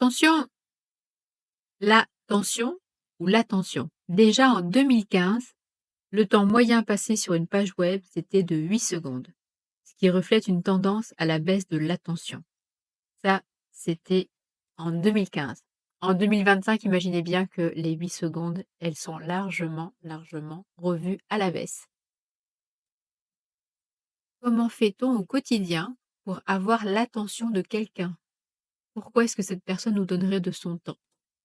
Attention, la tension ou l'attention. Déjà en 2015, le temps moyen passé sur une page web, c'était de 8 secondes, ce qui reflète une tendance à la baisse de l'attention. Ça, c'était en 2015. En 2025, imaginez bien que les 8 secondes, elles sont largement revues à la baisse. Comment fait-on au quotidien pour avoir l'attention de quelqu'un? Pourquoi est-ce que cette personne nous donnerait de son temps?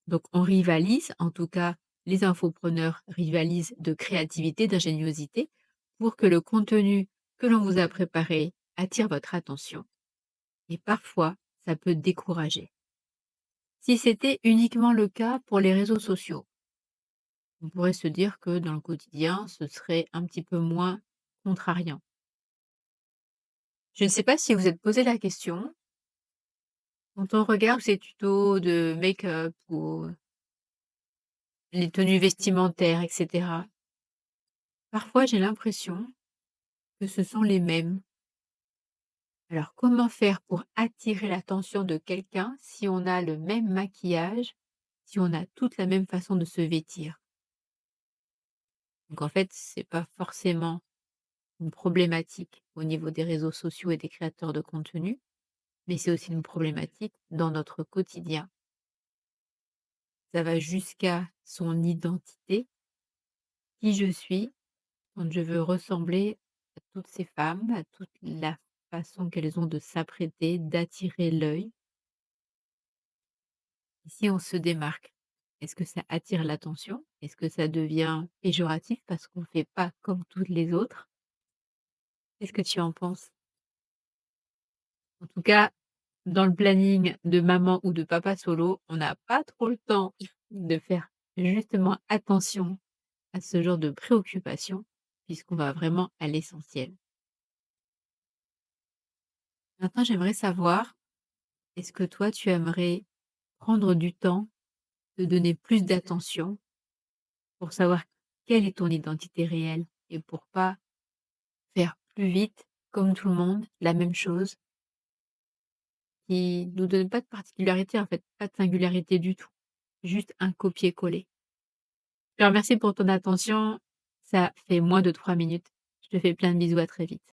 Donc on rivalise, en tout cas les infopreneurs rivalisent de créativité, d'ingéniosité pour que le contenu que l'on vous a préparé attire votre attention et parfois ça peut décourager. Si c'était uniquement le cas pour les réseaux sociaux, on pourrait se dire que dans le quotidien, ce serait un petit peu moins contrariant. Je ne sais pas si vous êtes posé la question, quand on regarde ces tutos de make-up ou les tenues vestimentaires, etc. Parfois, j'ai l'impression que ce sont les mêmes. Alors, comment faire pour attirer l'attention de quelqu'un si on a le même maquillage, si on a toute la même façon de se vêtir? Donc, en fait, c'est pas forcément une problématique au niveau des réseaux sociaux et des créateurs de contenu, mais c'est aussi une problématique dans notre quotidien. Ça va jusqu'à son identité, qui je suis, quand je veux ressembler à toutes ces femmes, à toute la façon qu'elles ont de s'apprêter, d'attirer l'œil. Et si on se démarque, est-ce que ça attire l'attention? Est-ce que ça devient péjoratif parce qu'on ne fait pas comme toutes les autres? Qu'est-ce que tu en penses? En tout cas, dans le planning de maman ou de papa solo, on n'a pas trop le temps de faire justement attention à ce genre de préoccupation, puisqu'on va vraiment à l'essentiel. Maintenant, j'aimerais savoir, est-ce que toi, tu aimerais prendre du temps, te donner plus d'attention pour savoir quelle est ton identité réelle et pour pas faire plus vite, comme tout le monde, la même chose, qui nous donne pas de particularité en fait, pas de singularité du tout, juste un copier-coller. Je te remercie pour ton attention, ça fait moins de 3 minutes. Je te fais plein de bisous, à très vite.